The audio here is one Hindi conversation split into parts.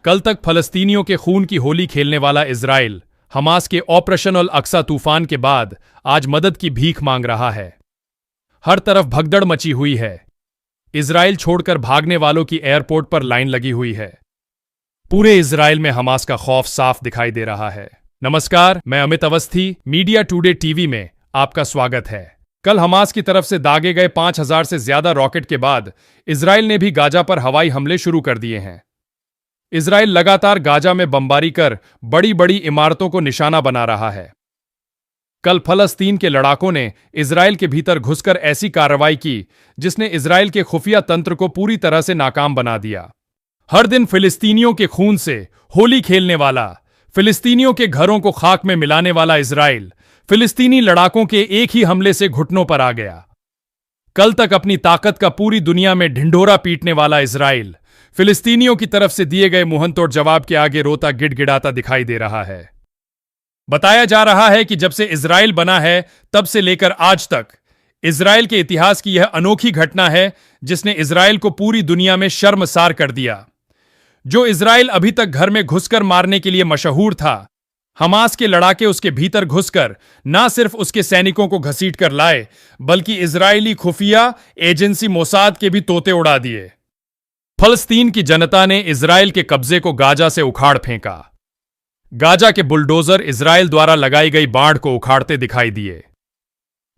कल तक फलस्तीनियों के खून की होली खेलने वाला इजराइल हमास के ऑपरेशन अल अक्सा तूफान के बाद आज मदद की भीख मांग रहा है। हर तरफ भगदड़ मची हुई है। इजराइल छोड़कर भागने वालों की एयरपोर्ट पर लाइन लगी हुई है। पूरे इजराइल में हमास का खौफ साफ दिखाई दे रहा है। नमस्कार, मैं Amit Awasthi, media today TV में आपका स्वागत है। कल हमास की तरफ से दागे गए 5000 से ज्यादा रॉकेट के बाद इजराइल ने भी गाजा पर हवाई हमले शुरू कर दिए हैं। इजराइल लगातार गाजा में बमबारी कर बड़ी बड़ी इमारतों को निशाना बना रहा है। कल फलस्तीन के लड़ाकों ने इजराइल के भीतर घुसकर ऐसी कार्रवाई की जिसने इजराइल के खुफिया तंत्र को पूरी तरह से नाकाम बना दिया। हर दिन फिलिस्तीनियों के खून से होली खेलने वाला, फिलिस्तीनियों के घरों को खाक में मिलाने वाला इजराइल फिलिस्तीनी लड़ाकों के एक ही हमले से घुटनों पर आ गया। कल तक अपनी ताकत का पूरी दुनिया में ढिंढोरा पीटने वाला इजराइल फिलिस्तीनियों की तरफ से दिए गए मुंहतोड़ जवाब के आगे रोता गिड़गिड़ाता दिखाई दे रहा है। बताया जा रहा है कि जब से इजराइल बना है तब से लेकर आज तक इजराइल के इतिहास की यह अनोखी घटना है जिसने इजराइल को पूरी दुनिया में शर्मसार कर दिया। जो इजराइल अभी तक घर में घुसकर मारने के लिए मशहूर था, हमास के लड़ाके उसके भीतर घुसकर ना सिर्फ उसके सैनिकों को घसीट कर लाए, बल्कि इजरायली खुफिया एजेंसी मोसाद के भी तोते उड़ा दिए। फलस्तीन की जनता ने इजराइल के कब्जे को गाजा से उखाड़ फेंका। गाजा के बुलडोजर इजराइल द्वारा लगाई गई बाढ़ को उखाड़ते दिखाई दिए।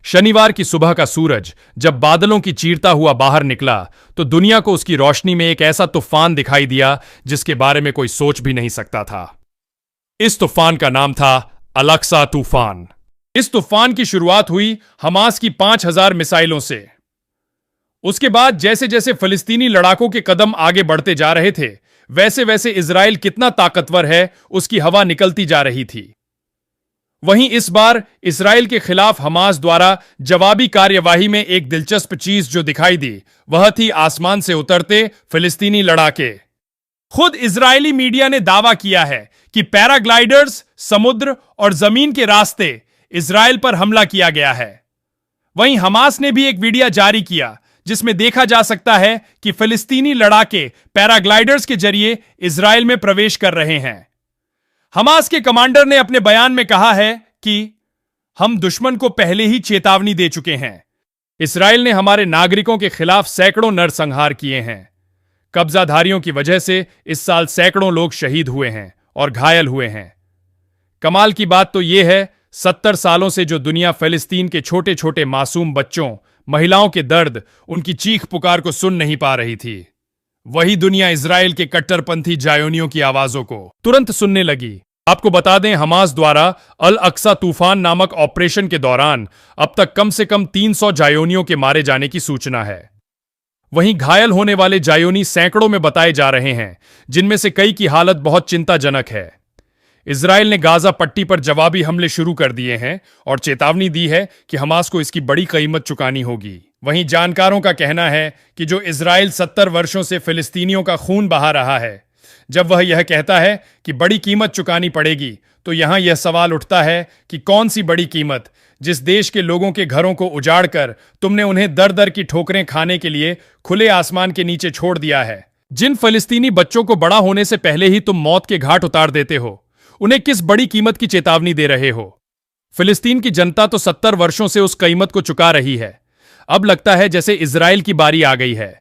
शनिवार की सुबह का सूरज जब बादलों की चीरता हुआ बाहर निकला तो दुनिया को उसकी रोशनी में एक ऐसा तूफान दिखाई दिया जिसके बारे में कोई सोच भी नहीं सकता था। इस तूफान का नाम था अल अक्सा तूफान। इस तूफान की शुरुआत हुई हमास की 5000 मिसाइलों से। उसके बाद जैसे जैसे फिलिस्तीनी लड़ाकों के कदम आगे बढ़ते जा रहे थे, वैसे वैसे इजराइल कितना ताकतवर है उसकी हवा निकलती जा रही थी। वहीं इस बार इजराइल के खिलाफ हमास द्वारा जवाबी कार्यवाही में एक दिलचस्प चीज जो दिखाई दी वह थी आसमान से उतरते फिलिस्तीनी लड़ाके। खुद इजरायली मीडिया ने दावा किया है कि पैराग्लाइडर्स, समुद्र और जमीन के रास्ते इजराइल पर हमला किया गया है। वहीं हमास ने भी एक वीडियो जारी किया जिसमें देखा जा सकता है कि फिलिस्तीनी लड़ाके पैराग्लाइडर्स के जरिए इजराइल में प्रवेश कर रहे हैं। हमास के कमांडर ने अपने बयान में कहा है कि हम दुश्मन को पहले ही चेतावनी दे चुके हैं। इजराइल ने हमारे नागरिकों के खिलाफ सैकड़ों नरसंहार किए हैं। कब्जाधारियों की वजह से इस साल सैकड़ों लोग शहीद हुए हैं और घायल हुए हैं। कमाल की बात तो यह है, 70 सालों से जो दुनिया फिलिस्तीन के छोटे छोटे मासूम बच्चों, महिलाओं के दर्द, उनकी चीख पुकार को सुन नहीं पा रही थी, वही दुनिया इजराइल के कट्टरपंथी जायोनियों की आवाजों को तुरंत सुनने लगी। आपको बता दें, हमास द्वारा अल अक्सा तूफान नामक ऑपरेशन के दौरान अब तक कम से कम 300 जायोनियों के मारे जाने की सूचना है। वहीं घायल होने वाले जायोनी सैकड़ों में बताए जा रहे हैं, जिनमें से कई की हालत बहुत चिंताजनक है। इजराइल ने गाजा पट्टी पर जवाबी हमले शुरू कर दिए हैं और चेतावनी दी है कि हमास को इसकी बड़ी कीमत चुकानी होगी। वहीं जानकारों का कहना है कि जो इजराइल 70 वर्षों से फिलिस्तीनियों का खून बहा रहा है, जब वह यह कहता है कि बड़ी कीमत चुकानी पड़ेगी, तो यहां यह सवाल उठता है कि कौन सी बड़ी कीमत, जिस देश के लोगों के घरों को उजाड़ कर तुमने उन्हें दर दर की ठोकरें खाने के लिए खुले आसमान के नीचे छोड़ दिया है। जिन फिलिस्तीनी बच्चों को बड़ा होने से पहले ही तुम मौत के घाट उतार देते हो, उन्हें किस बड़ी कीमत की चेतावनी दे रहे हो? फिलिस्तीन की जनता तो 70 वर्षों से उस कीमत को चुका रही है। अब लगता है जैसे इजराइल की बारी आ गई है।